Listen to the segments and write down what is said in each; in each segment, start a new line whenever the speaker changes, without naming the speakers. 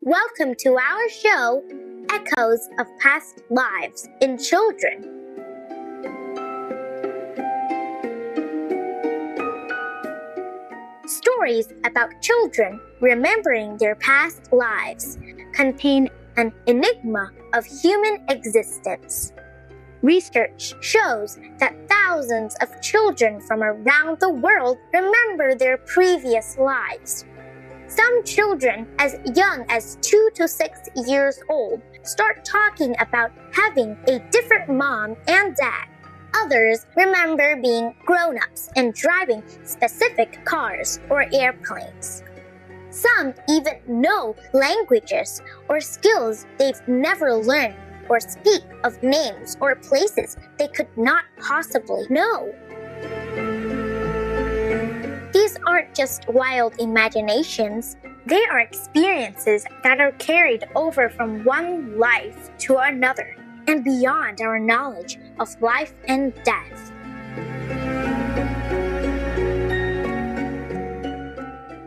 Welcome to our show, Echoes of Past Lives in Children. Stories about children remembering their past lives contain an enigma of human existence. Research shows that thousands of children from around the world remember their previous lives. Some children as young as 2 to 6 years old start talking about having a different mom and dad. Others remember being grown-ups and driving specific cars or airplanes. Some even know languages or skills they've never learned or speak of names or places they could not possibly know. These aren't just wild imaginations. They are experiences that are carried over from one life to another and beyond our knowledge of life and death.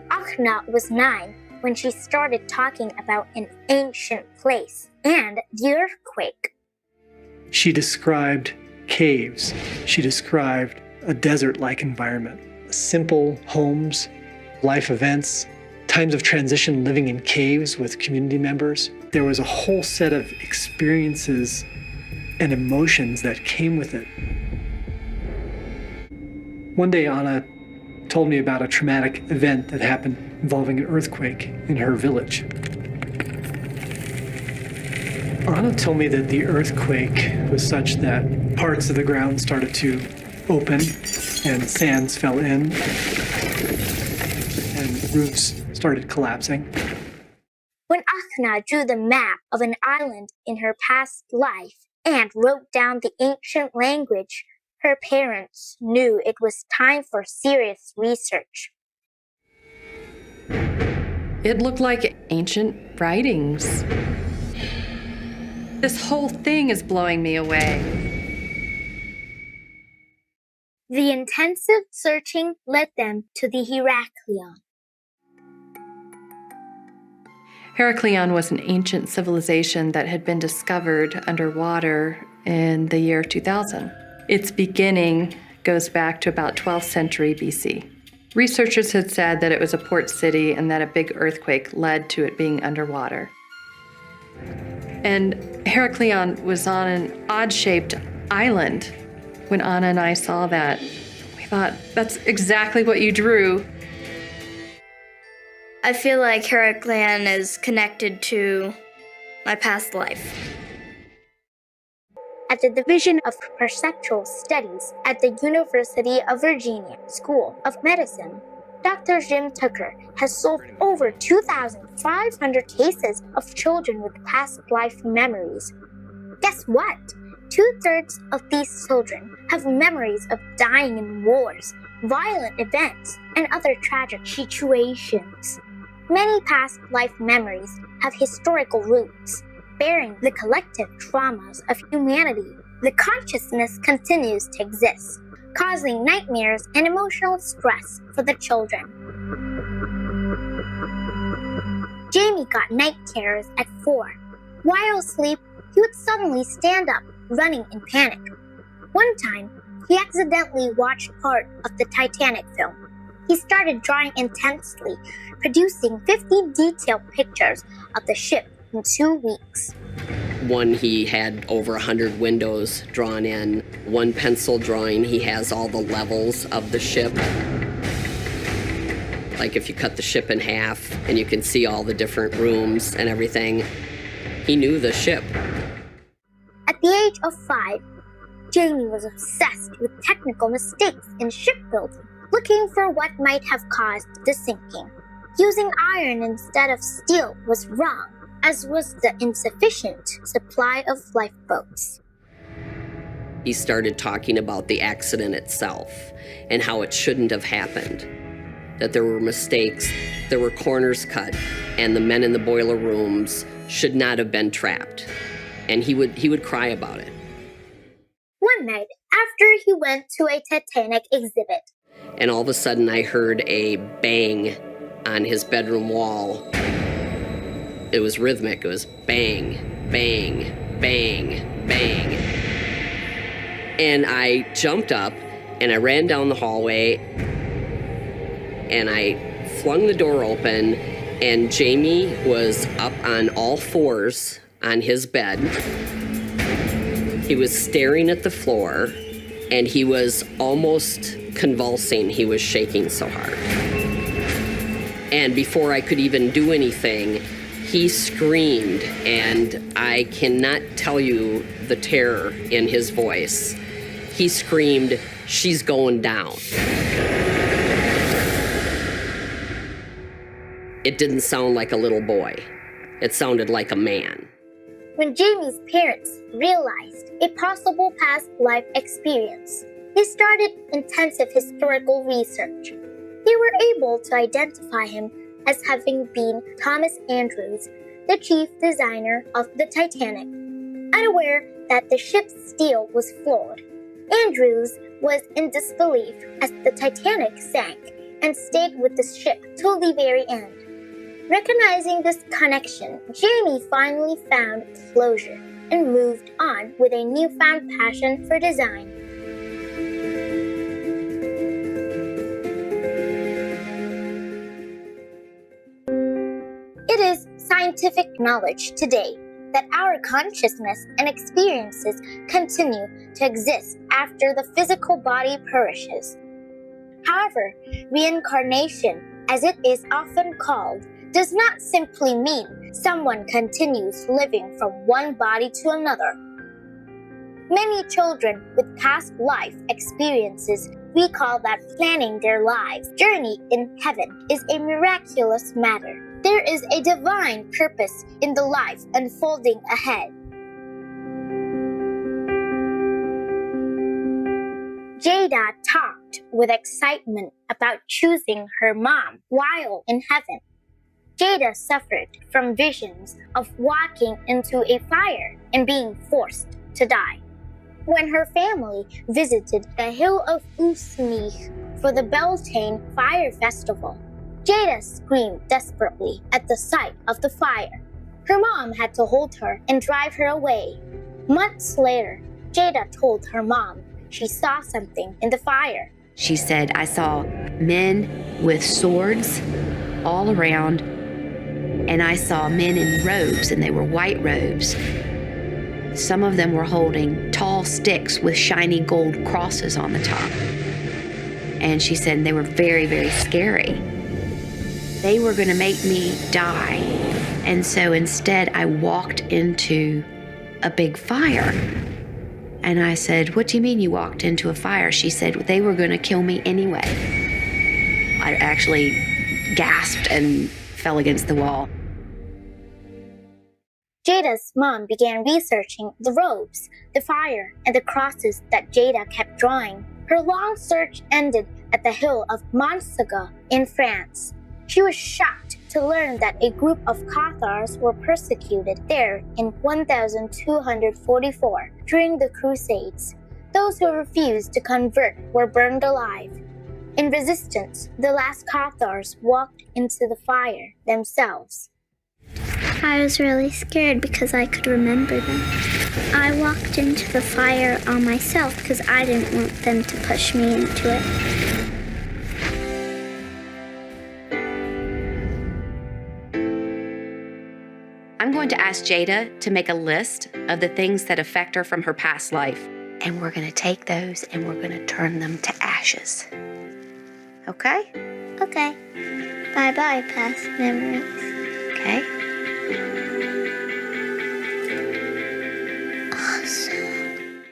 Ahna was 9 when she started talking about an ancient place and the earthquake.
She described caves. She described a desert-like environment. Simple homes, life events, times of transition living in caves with community members. There was a whole set of experiences and emotions that came with it. One day, Ahna told me about a traumatic event that happened involving an earthquake in her village. Ahna told me that the earthquake was such that parts of the ground started to open and sands fell in and roofs started collapsing.
When Ahna drew the map of an island in her past life and wrote down the ancient language, her parents knew it was time for serious research.
It looked like ancient writings. This whole thing is blowing me away.
The intensive searching led them to the Heraklion.
Heraklion was an ancient civilization that had been discovered underwater in the year 2000. Its beginning goes back to about 12th century BC. Researchers had said that it was a port city and that a big earthquake led to it being underwater. And Heraklion was on an odd-shaped island. When Ahna and I saw that, we thought, that's exactly what you drew.
I feel like Heraklion is connected to my past life.
At the Division of Perceptual Studies at the University of Virginia School of Medicine, Dr. Jim Tucker has solved over 2,500 cases of children with past life memories. Guess what? 2/3 of these children have memories of dying in wars, violent events, and other tragic situations. Many past life memories have historical roots, bearing the collective traumas of humanity. The consciousness continues to exist, causing nightmares and emotional stress for the children. Jamie got night terrors at 4. While asleep, he would suddenly stand up, running in panic. One time, he accidentally watched part of the Titanic film. He started drawing intensely, producing 50 detailed pictures of the ship in 2 weeks.
One, he had over 100 windows drawn in. One pencil drawing, he has all the levels of the ship. Like if you cut the ship in half and you can see all the different rooms and everything. He knew the ship.
At the age of 5, Jamie was obsessed with technical mistakes in shipbuilding, looking for what might have caused the sinking. Using iron instead of steel was wrong, as was the insufficient supply of lifeboats.
He started talking about the accident itself and how it shouldn't have happened. That there were mistakes, there were corners cut, and the men in the boiler rooms should not have been trapped. And he would cry about it.
One night, after he went to a Titanic exhibit,
and all of a sudden I heard a bang on his bedroom wall. It was rhythmic. It was bang, bang, bang, bang. And I jumped up and I ran down the hallway and I flung the door open, and Jamie was up on all fours on his bed. He was staring at the floor and he was almost convulsing. He was shaking so hard. And before I could even do anything, he screamed, and I cannot tell you the terror in his voice. He screamed, "She's going down." It didn't sound like a little boy. It sounded like a man.
When Jamie's parents realized a possible past life experience, they started intensive historical research. They were able to identify him as having been Thomas Andrews, the chief designer of the Titanic. Unaware that the ship's steel was flawed, Andrews was in disbelief as the Titanic sank and stayed with the ship till the very end. Recognizing this connection, Jamie finally found closure and moved on with a newfound passion for design. It is scientific knowledge today that our consciousness and experiences continue to exist after the physical body perishes. However, reincarnation, as it is often called, does not simply mean someone continues living from one body to another. Many children with past life experiences recall that planning their lives' journey in heaven is a miraculous matter. There is a divine purpose in the life unfolding ahead. Jada talked with excitement about choosing her mom while in heaven. Jada suffered from visions of walking into a fire and being forced to die. When her family visited the hill of Usmich for the Beltane Fire Festival, Jada screamed desperately at the sight of the fire. Her mom had to hold her and drive her away. Months later, Jada told her mom she saw something in the fire.
She said, "I saw men with swords all around, and I saw men in robes, and they were white robes. Some of them were holding tall sticks with shiny gold crosses on the top." And she said they were very, very scary. They were going to make me die. And so instead, I walked into a big fire. And I said, "What do you mean you walked into a fire?" She said, "They were going to kill me anyway." I actually gasped and fell against the wall.
Jada's mom began researching the robes, the fire, and the crosses that Jada kept drawing. Her long search ended at the hill of Montsaga in France. She was shocked to learn that a group of Cathars were persecuted there in 1244 during the Crusades. Those who refused to convert were burned alive. In resistance, the last Cathars walked into the fire themselves.
I was really scared because I could remember them. I walked into the fire on myself because I didn't want them to push me into it.
I'm going to ask Jada to make a list of the things that affect her from her past life. And we're going to take those and we're going to turn them to ashes. Okay?
Okay. Bye-bye, past memories.
Okay.
Awesome.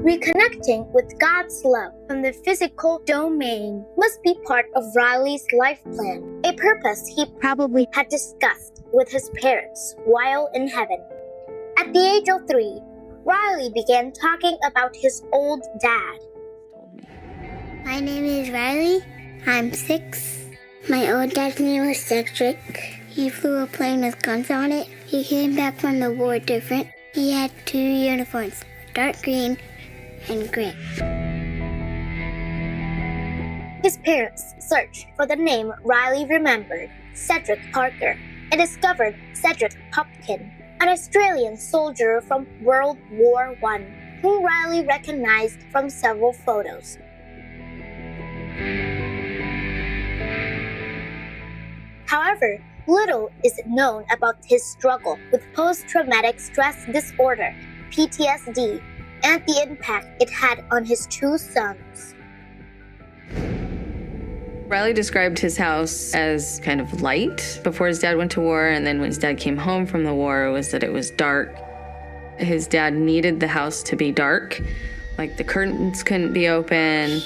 Reconnecting with God's love from the physical domain must be part of Riley's life plan, a purpose he probably had discussed with his parents while in heaven. At the age of 3, Riley began talking about his old dad.
My name is Riley. I'm 6. My old dad's name was Cedric. He flew a plane with guns on it. He came back from the war different. He had 2 uniforms, dark green and gray.
His parents searched for the name Riley remembered, Cedric Parker, and discovered Cedric Popkin, an Australian soldier from World War I, whom Riley recognized from several photos. However, little is known about his struggle with post-traumatic stress disorder, PTSD, and the impact it had on his two sons.
Riley described his house as kind of light before his dad went to war, and then when his dad came home from the war, it was that it was dark. His dad needed the house to be dark, like the curtains couldn't be open,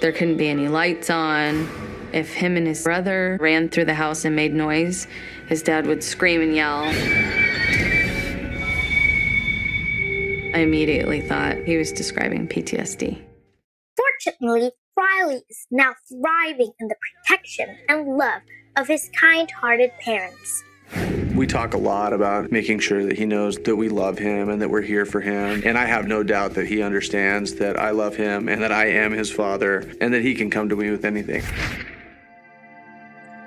there couldn't be any lights on. If him and his brother ran through the house and made noise, his dad would scream and yell. I immediately thought he was describing PTSD.
Fortunately, Riley is now thriving in the protection and love of his kind-hearted parents.
We talk a lot about making sure that he knows that we love him and that we're here for him. And I have no doubt that he understands that I love him and that I am his father and that he can come to me with anything.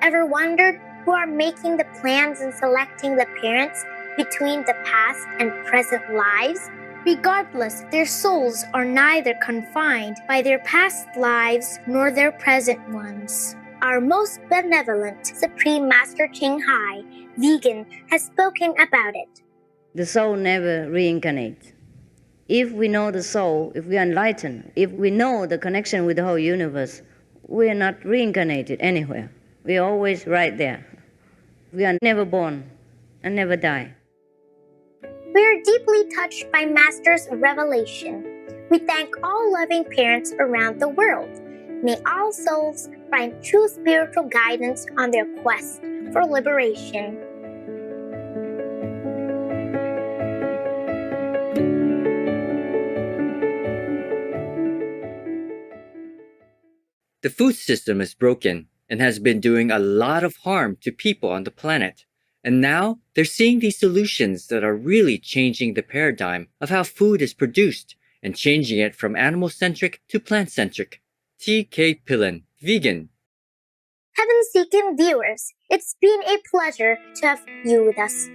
Ever wondered who are making the plans and selecting the parents between the past and present lives? Regardless, their souls are neither confined by their past lives nor their present ones. Our most benevolent Supreme Master Ching Hai, vegan, has spoken about it.
The soul never reincarnates. If we know the soul, if we are enlightened, if we know the connection with the whole universe, we are not reincarnated anywhere. We are always right there. We are never born and never die.
We are deeply touched by Master's revelation. We thank all loving parents around the world. May all souls find true spiritual guidance on their quest for liberation.
The food system is broken and has been doing a lot of harm to people on the planet. And now they're seeing these solutions that are really changing the paradigm of how food is produced and changing it from animal-centric to plant-centric. T.K. Pillen, vegan.
Heaven-seeking viewers, it's been a pleasure to have you with us.